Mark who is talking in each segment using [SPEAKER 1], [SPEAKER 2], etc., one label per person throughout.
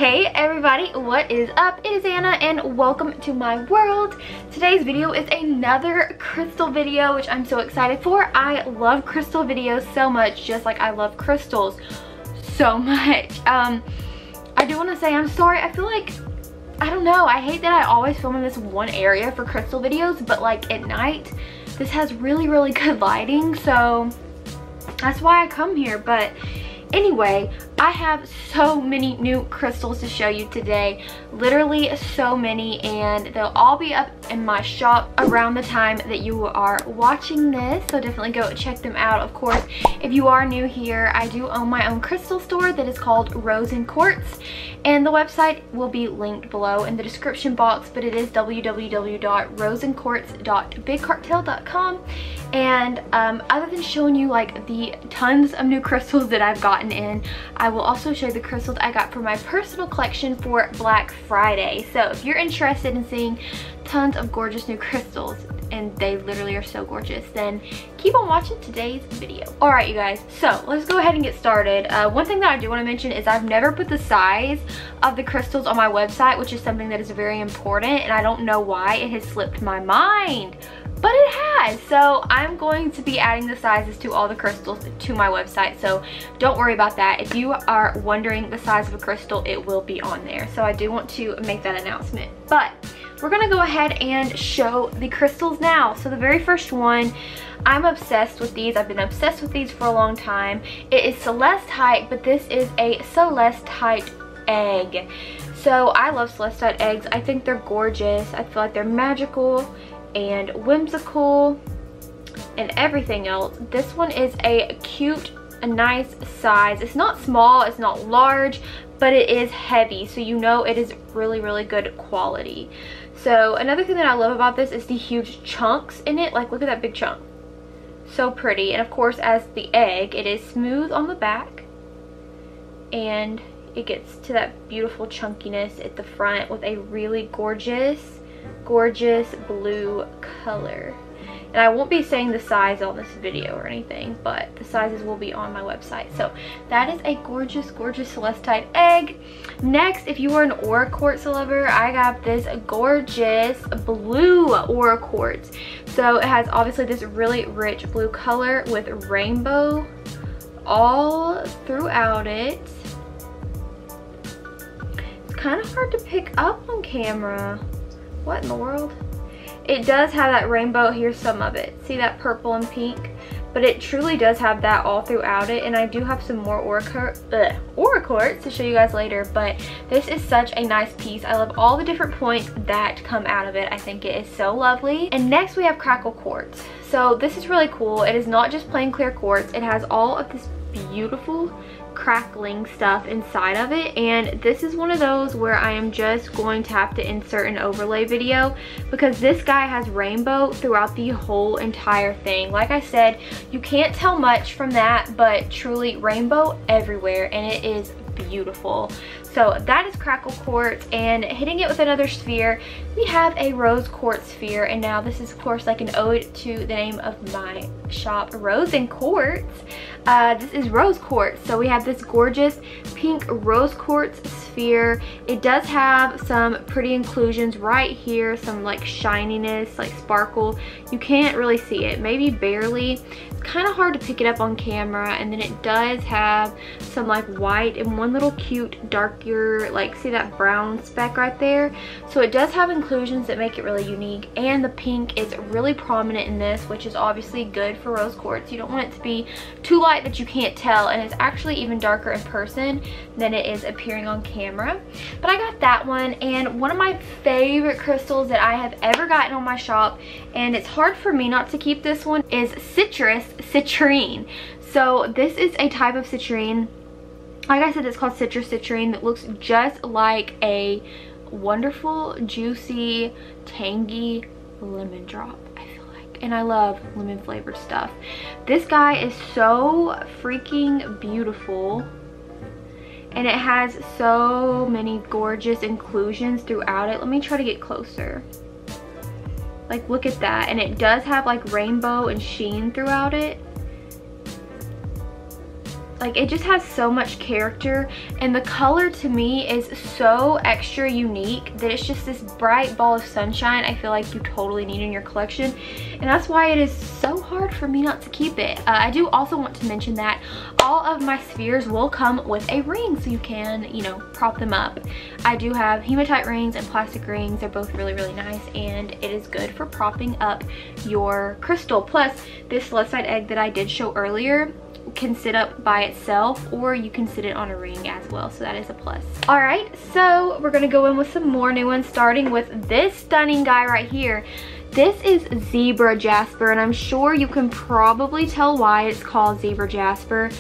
[SPEAKER 1] Hey everybody, what is up? It is Anna and welcome to my world. Today's video is another crystal video, which I'm so excited for. I love crystal videos so much, just like I love crystals so much. I do want to say I'm sorry. I feel like, I don't know, I hate that I always film in this one area for crystal videos, but like at night, this has really good lighting, so that's why I come here. But anyway, I have so many new crystals to show you today, literally so many, and they'll all be up in my shop around the time that you are watching this, so definitely go check them out. Of course, if you are new here, I do own my own crystal store that is called Rhodonite Quartz, and the website will be linked below in the description box, but it is www.rhodonitequartz.bigcartel.com. And other than showing you like the tons of new crystals that I've gotten in, I will also show you the crystals I got for my personal collection for Black Friday. So if you're interested in seeing tons of gorgeous new crystals, and they literally are so gorgeous, then keep on watching today's video. Alright you guys, so let's go ahead and get started. One thing that I do want to mention is I've never put the size of the crystals on my website, which is something that is very important, and I don't know why it has slipped my mind, but it has. So I'm going to be adding the sizes to all the crystals to my website, so don't worry about that. If you are wondering the size of a crystal, it will be on there. So I do want to make that announcement. But we're gonna go ahead and show the crystals now. So the very first one, I'm obsessed with these. I've been obsessed with these for a long time. It is Celestite, but this is a Celestite egg. So I love Celestite eggs. I think they're gorgeous. I feel like they're magical and whimsical and everything else. This one is a cute, a nice size. It's not small, it's not large, but it is heavy, so you know it is really good quality. So another thing that I love about this is the huge chunks in it. Like, look at that big chunk, so pretty. And of course, as the egg, it is smooth on the back, and it gets to that beautiful chunkiness at the front with a really gorgeous blue color. And I won't be saying the size on this video or anything, but the sizes will be on my website. So that is a gorgeous Celestite egg. Next, if you are an Aura Quartz lover, I got this gorgeous blue Aura Quartz. So it has obviously this really rich blue color with rainbow all throughout it. It's kind of hard to pick up on camera. What in the world? It does have that rainbow. Here's some of it. See that purple and pink? But it truly does have that all throughout it. And I do have some more Aura Quartz to show you guys later. But this is such a nice piece. I love all the different points that come out of it. I think it is so lovely. And next we have Crackle Quartz. So this is really cool. It is not just plain clear quartz. It has all of this beautiful crackling stuff inside of it, and this is one of those where I am just going to have to insert an overlay video because this guy has rainbow throughout the whole entire thing. Like I said, you can't tell much from that, but truly rainbow everywhere, and it is beautiful. So that is Crackle Quartz, and hitting it with another sphere, we have a Rose Quartz sphere. And now this is of course like an ode to the name of my shop, Rhodonite Quartz. This is Rose Quartz. So we have this gorgeous pink Rose Quartz sphere. It does have some pretty inclusions right here, some like shininess, like sparkle. You can't really see it, maybe barely. It's kind of hard to pick it up on camera. And then it does have some like white and one little cute darker, like, see that brown speck right there? So it does have inclusions that make it really unique, and the pink is really prominent in this, which is obviously good for Rose Quartz. You don't want it to be too light that you can't tell, and it's actually even darker in person than it is appearing on camera. But I got that one, and one of my favorite crystals that I have ever gotten on my shop, and it's hard for me not to keep this one, is Citrine. So this is a type of citrine. Like I said, it's called citrine, that looks just like a wonderful, juicy, tangy lemon drop, I feel like. And I love lemon flavored stuff. This guy is so freaking beautiful. And it has so many gorgeous inclusions throughout it. Let me try to get closer. Like, look at that. And it does have like rainbow and sheen throughout it. Like, it just has so much character, and the color to me is so extra unique that it's just this bright ball of sunshine I feel like you totally need in your collection, and that's why it is so hard for me not to keep it. I do also want to mention that all of my spheres will come with a ring, so you can, you know, prop them up. I do have hematite rings and plastic rings. They're both really, really nice, and it is good for propping up your crystal. Plus, this celestite egg that I did show earlier can sit up by itself, or you can sit it on a ring as well, so that is a plus. All right, so we're gonna go in with some more new ones, starting with this stunning guy right here. This is Zebra Jasper, and I'm sure you can probably tell why it's called Zebra Jasper,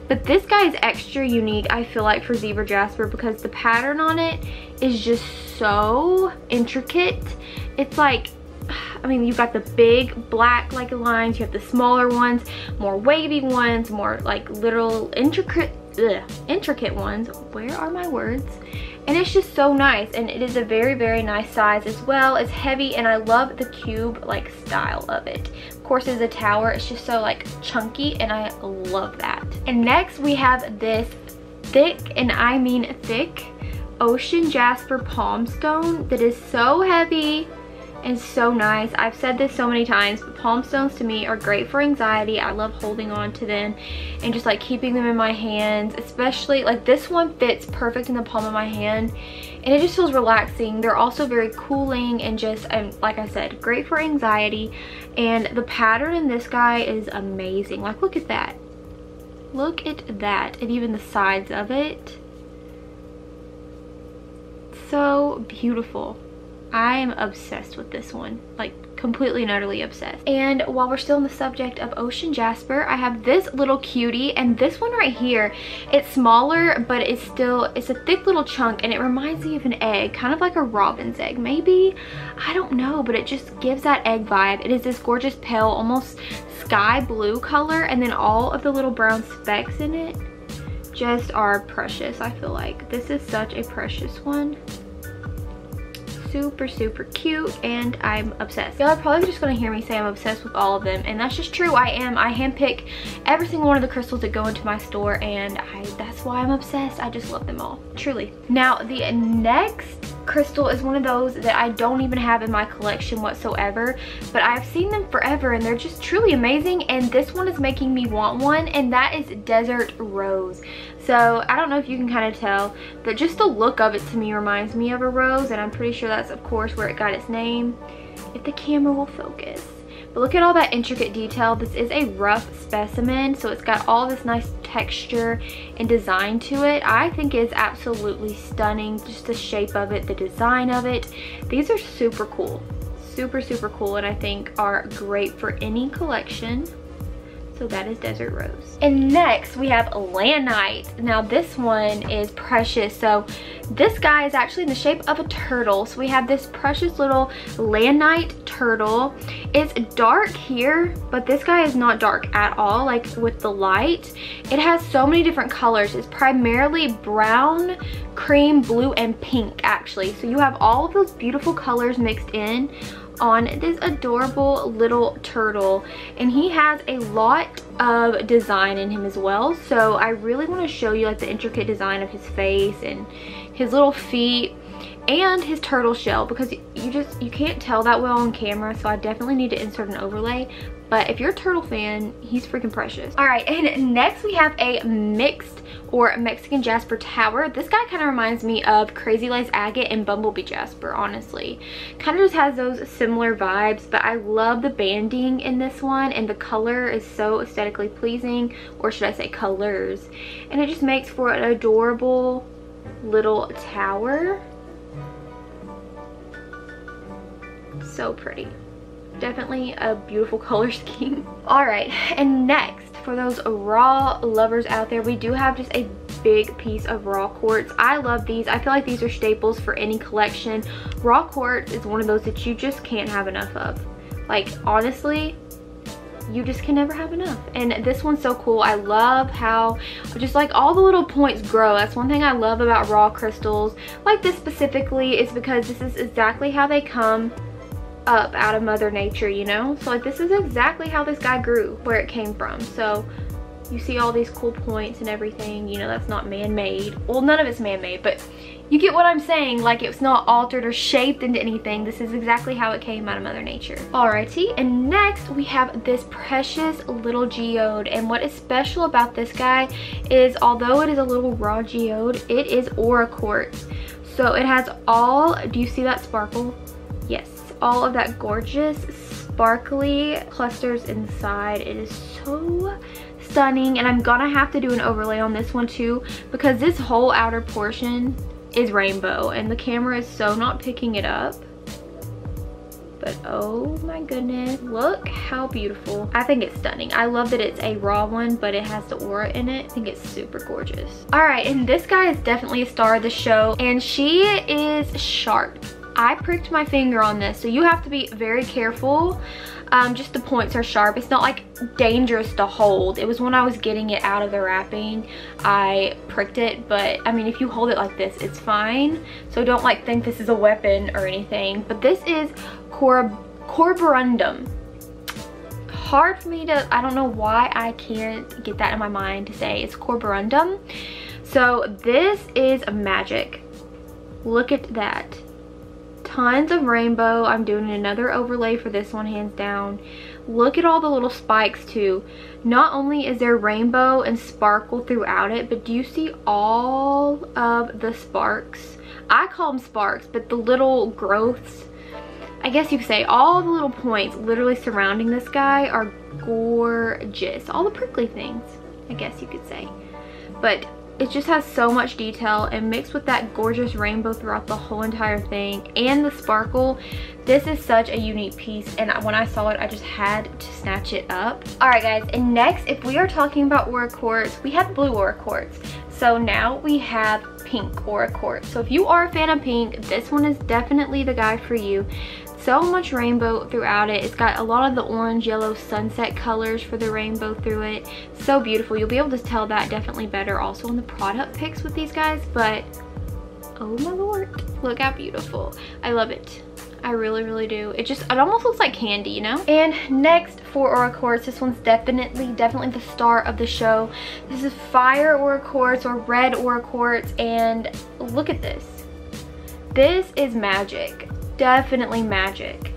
[SPEAKER 1] but this guy is extra unique, I feel like, for Zebra Jasper, because the pattern on it is just so intricate. It's like, I mean, you've got the big black like lines, you have the smaller ones, more wavy ones, more like little intricate ones. Where are my words? And it's just so nice, and it is a very, very nice size as well. It's heavy, and I love the cube like style of it. Of course, it's a tower. It's just so like chunky, and I love that. And next we have this thick, and I mean thick, ocean jasper palm stone that is so heavy and so nice. I've said this so many times, but palm stones to me are great for anxiety. I love holding on to them and just like keeping them in my hands, especially like this one fits perfect in the palm of my hand, and it just feels relaxing. They're also very cooling and just, like I said, great for anxiety. And the pattern in this guy is amazing. Like, look at that. Look at that. And even the sides of it. So beautiful. I am obsessed with this one, like completely and utterly obsessed. And while we're still on the subject of ocean jasper, I have this little cutie, and this one right here, it's smaller, but it's a thick little chunk, and it reminds me of an egg, kind of like a robin's egg maybe. I don't know, but it just gives that egg vibe. It is this gorgeous pale, almost sky blue color, and then all of the little brown specks in it just are precious. I feel like this is such a precious one. Super, super cute, and I'm obsessed. Y'all are probably just gonna hear me say I'm obsessed with all of them, and that's just true. I am. I handpick every single one of the crystals that go into my store, and that's why I'm obsessed. I just love them all, truly. Now, the next crystal is one of those that I don't even have in my collection whatsoever, but I've seen them forever, and they're just truly amazing, and this one is making me want one, and that is Desert Rose. So I don't know if you can kind of tell, but just the look of it to me reminds me of a rose, and I'm pretty sure that's of course where it got its name, if the camera will focus. But look at all that intricate detail. This is a rough specimen, so it's got all this nice texture and design to it. I think it's absolutely stunning, just the shape of it, the design of it. These are super cool, super, super cool, and I think are great for any collection. So that is Desert Rose. And next we have Lanite. Now this one is precious. So this guy is actually in the shape of a turtle. So we have this precious little Lanite turtle. It's dark here, but this guy is not dark at all, like with the light. It has so many different colors. It's primarily brown, cream, blue, and pink actually. So you have all of those beautiful colors mixed in on this adorable little turtle, and he has a lot of design in him as well. So I really want to show you like the intricate design of his face and his little feet and his turtle shell, because you can't tell that well on camera, so I definitely need to insert an overlay. But if you're a turtle fan, he's freaking precious. All right, and next we have a mixed or Mexican Jasper Tower. This guy kind of reminds me of Crazy Lace Agate and Bumblebee Jasper, honestly. Kind of just has those similar vibes, but I love the banding in this one, and the color is so aesthetically pleasing, or should I say colors. And it just makes for an adorable little tower. So pretty. Definitely a beautiful color scheme. All right, and next, for those raw lovers out there, we do have just a big piece of raw quartz. I love these. I feel like these are staples for any collection. Raw quartz is one of those that you just can't have enough of. Like, honestly, you just can never have enough. And this one's so cool. I love how just like all the little points grow. That's one thing I love about raw crystals like this specifically, is because this is exactly how they come up out of Mother Nature, you know? So like this is exactly how this guy grew, where it came from. So You see all these cool points and everything. You know, that's not man-made. Well, none of it's man-made, but you get what I'm saying. Like, it's not altered or shaped into anything. This is exactly how it came out of Mother Nature. Alrighty, and next we have this precious little geode. And what is special about this guy is, although it is a little raw geode, it is aura quartz. So it has all, do you see that sparkle? Yes, all of that gorgeous sparkly clusters inside. It is so stunning, and I'm gonna have to do an overlay on this one too, because this whole outer portion is rainbow and the camera is so not picking it up. But oh my goodness, look how beautiful. I think it's stunning. I love that it's a raw one, but it has the aura in it. I think it's super gorgeous. All right, and this guy is definitely a star of the show, and she is sharp. I pricked my finger on this, so you have to be very careful. Just the points are sharp. It's not like dangerous to hold. It was when I was getting it out of the wrapping, I pricked it, but I mean, if you hold it like this, it's fine. So don't like think this is a weapon or anything, but this is corborundum. Hard for me to, I don't know why I can't get that in my mind to say. It's corborundum. So this is magic. Look at that. Tons of rainbow. I'm doing another overlay for this one, hands down. Look at all the little spikes too. Not only is there rainbow and sparkle throughout it, but do you see all of the sparks? I call them sparks, but the little growths, I guess you could say, all the little points literally surrounding this guy are gorgeous. All the prickly things, I guess you could say. But it just has so much detail, and mixed with that gorgeous rainbow throughout the whole entire thing and the sparkle, this is such a unique piece, and when I saw it, I just had to snatch it up. All right guys, and next, if we are talking about aura quartz, we have blue aura quartz. So now we have pink aura quartz. So if you are a fan of pink, this one is definitely the guy for you. So much rainbow throughout it. It's got a lot of the orange, yellow, sunset colors for the rainbow through it. So beautiful. You'll be able to tell that definitely better also in the product pics with these guys, but oh my lord, look how beautiful. I love it. I really, really do. It almost looks like candy, you know? And next for aura quartz, this one's definitely the star of the show. This is fire aura quartz or red aura quartz, and look at this. This is magic. Definitely magic.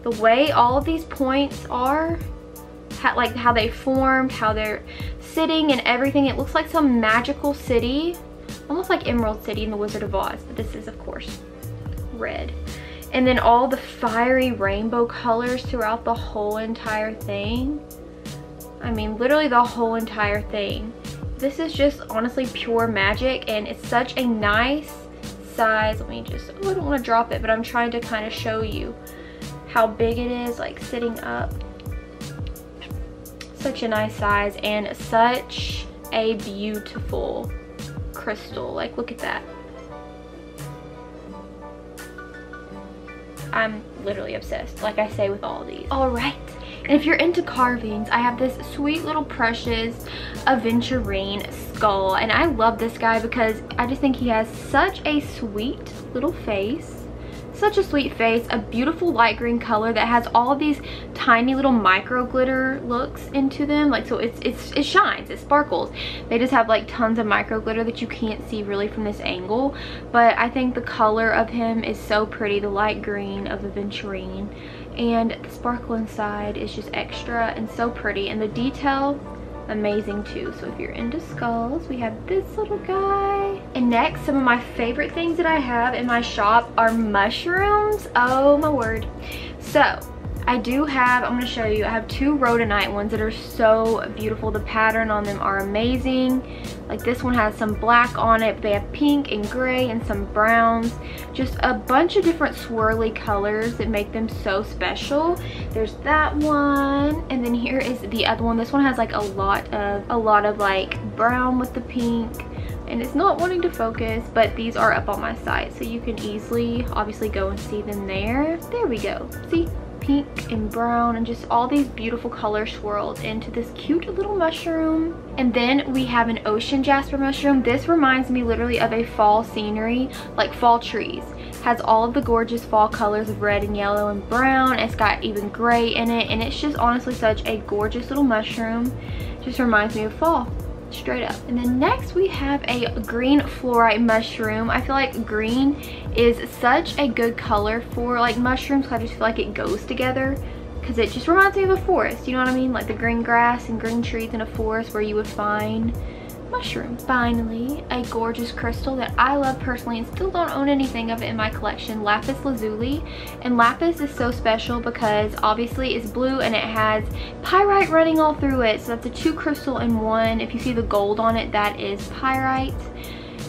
[SPEAKER 1] The way all of these points are, like how they formed, how they're sitting and everything, it looks like some magical city, almost like Emerald City in the Wizard of Oz, but this is of course red. And then all the fiery rainbow colors throughout the whole entire thing. I mean, literally the whole entire thing. This is just honestly pure magic, and it's such a nice size. Let me just, oh, I don't want to drop it, but I'm trying to kind of show you how big it is, like sitting up. Such a nice size and such a beautiful crystal. Like, look at that. I'm literally obsessed, like I say with all of these. All right, and if you're into carvings, I have this sweet little precious Aventurine skull, and I love this guy because I just think he has such a sweet little face. Such a sweet face, a beautiful light green color that has all of these tiny little micro glitter looks into them. Like, so it shines, it sparkles. They just have like tons of micro glitter that you can't see really from this angle. But I think the color of him is so pretty, the light green of Aventurine. And the sparkle inside is just extra and so pretty. And the detail, amazing too. So if you're into skulls, we have this little guy. And next, some of my favorite things that I have in my shop are mushrooms. Oh my word. So I do have, I'm going to show you, I have two Rhodonite ones that are so beautiful. The pattern on them are amazing. Like, this one has some black on it, but they have pink and gray and some browns. Just a bunch of different swirly colors that make them so special. There's that one, and then here is the other one. This one has like a lot of like brown with the pink, and it's not wanting to focus, but these are up on my site, so you can easily obviously go and see them there. There we go. See? Pink and brown and just all these beautiful colors swirled into this cute little mushroom. And then we have an ocean jasper mushroom. This reminds me literally of a fall scenery, like fall trees. Has all of the gorgeous fall colors of red and yellow and brown. It's got even gray in it, and it's just honestly such a gorgeous little mushroom. Just reminds me of fall, straight up. And then next we have a green fluorite mushroom. I feel like green is such a good color for like mushrooms. I just feel like it goes together because it just reminds me of a forest, you know what I mean? Like the green grass and green trees in a forest where you would find mushrooms. Finally, a gorgeous crystal that I love personally and still don't own anything of it in my collection, Lapis Lazuli. And lapis is so special because obviously it's blue and it has pyrite running all through it. So that's a 2 crystal in one. If you see the gold on it, that is pyrite.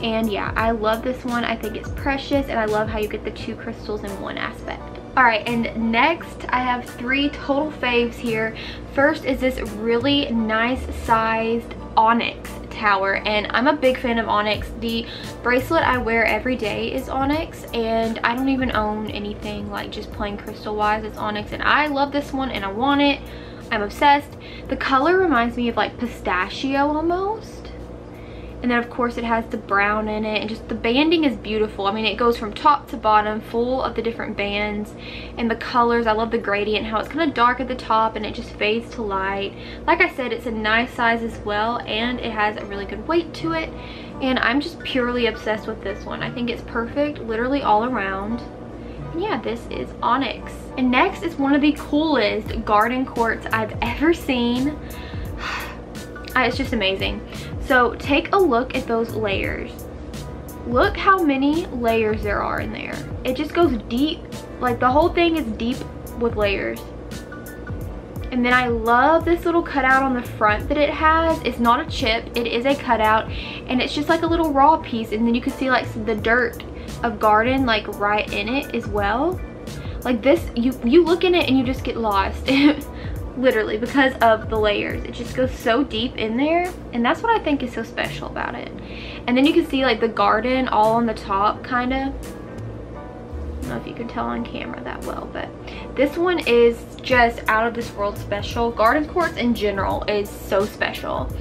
[SPEAKER 1] And yeah, I love this one. I think it's precious and I love how you get the 2 crystals in one aspect. Alright, and next I have 3 total faves here. First is this really nice sized Onyx tower, and I'm a big fan of Onyx. The bracelet I wear every day is Onyx, and I don't even own anything like just plain crystal wise. It's Onyx, and I love this one and I want it. I'm obsessed. The color reminds me of like pistachio almost. And then of course it has the brown in it, and just the banding is beautiful. I mean, it goes from top to bottom, full of the different bands and the colors. I love the gradient, how it's kind of dark at the top and it just fades to light. Like I said, it's a nice size as well, and it has a really good weight to it. And I'm just purely obsessed with this one. I think it's perfect literally all around. And yeah, this is Onyx. And next is one of the coolest garden quartz I've ever seen. It's just amazing. So take a look at those layers. Look how many layers there are in there. It just goes deep. Like the whole thing is deep with layers. And then I love this little cutout on the front that it has. It's not a chip, it is a cutout, and it's just like a little raw piece, and then you can see like the dirt of garden like right in it as well. Like this, you look in it and you just get lost. Literally, because of the layers. It just goes so deep in there, and that's what I think is so special about it. And then you can see like the garden all on the top, kind of. I don't know if you can tell on camera that well, but this one is just out of this world special. Garden quartz in general is so special.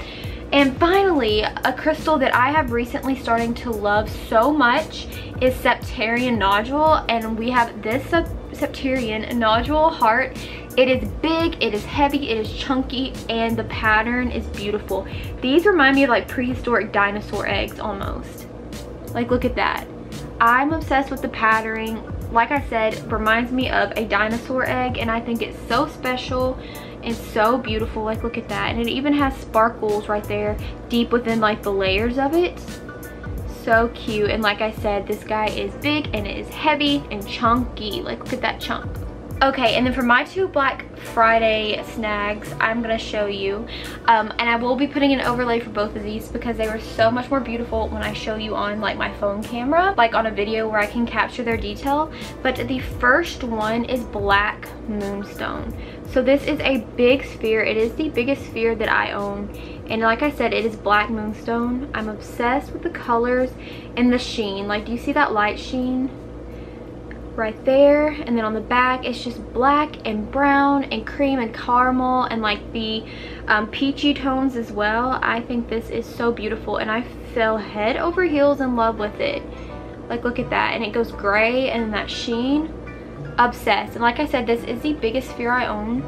[SPEAKER 1] And finally, a crystal that I have recently starting to love so much is Septerian Nodule, and we have this Septerian Nodule heart. It is big, it is heavy, it is chunky, and the pattern is beautiful. These remind me of like prehistoric dinosaur eggs almost. Like look at that. I'm obsessed with the patterning. Like I said, reminds me of a dinosaur egg, and I think it's so special and so beautiful. Like look at that, and it even has sparkles right there deep within like the layers of it. So cute. And like I said, this guy is big and it is heavy and chunky. Like look at that chunk. Okay, and then for my 2 Black Friday snags, I'm gonna show you, and I will be putting an overlay for both of these because they were so much more beautiful when I show you on like my phone camera, like on a video where I can capture their detail. But the first one is Black Moonstone. So this is a big sphere. It is the biggest sphere that I own, and like I said, it is Black Moonstone. I'm obsessed with the colors and the sheen. Like, do you see that light sheen right there? And then on the back it's just black and brown and cream and caramel and like the peachy tones as well. I think this is so beautiful, and I fell head over heels in love with it. Like look at that, and it goes gray and that sheen. Obsessed. And like I said, this is the biggest sphere I own,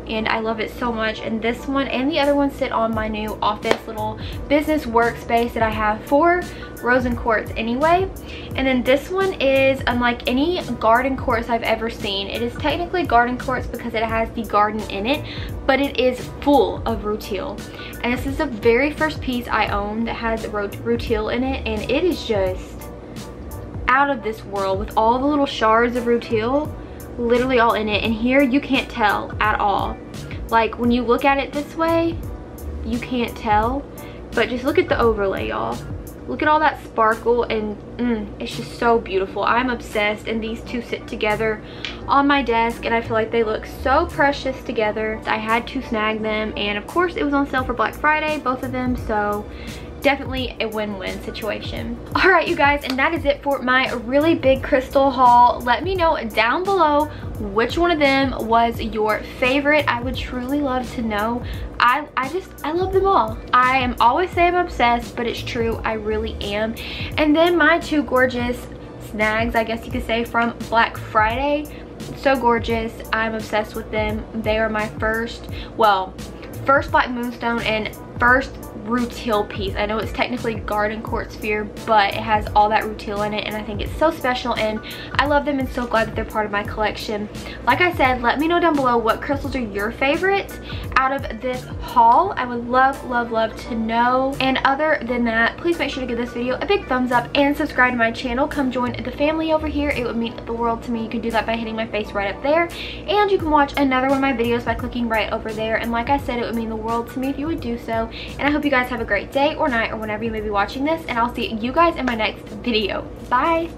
[SPEAKER 1] and I love it so much. And this one and the other one sit on my new office little business workspace that I have for Rhodonite quartz anyway. And then this one is unlike any garden quartz I've ever seen. It is technically garden quartz because it has the garden in it, but it is full of rutile. And this is the very first piece I own that has rutile in it, and it is just out of this world with all the little shards of rutile literally all in it. And here you can't tell at all. Like when you look at it this way, you can't tell, but just look at the overlay, y'all. Look at all that sparkle, and it's just so beautiful. I'm obsessed, and these two sit together on my desk, and I feel like they look so precious together. I had to snag them, and of course it was on sale for Black Friday, both of them, so definitely a win-win situation. All right, you guys, and that is it for my really big crystal haul. Let me know down below which one of them was your favorite. I would truly love to know. I love them all. I am always saying I'm obsessed, but it's true, I really am. And then my 2 gorgeous snags, I guess you could say, from Black Friday. So gorgeous. I'm obsessed with them. They are my first first black moonstone and first rutile piece. I know it's technically garden quartz sphere, but it has all that rutile in it, and I think it's so special, and I love them and so glad that they're part of my collection. Like I said, let me know down below what crystals are your favorites out of this haul. I would love, love, love to know. And other than that, please make sure to give this video a big thumbs up and subscribe to my channel. Come join the family over here. It would mean the world to me. You can do that by hitting my face right up there, and you can watch another one of my videos by clicking right over there. And like I said, it would mean the world to me if you would do so. And I hope you guys have a great day or night or whenever you may be watching this, and I'll see you guys in my next video. Bye.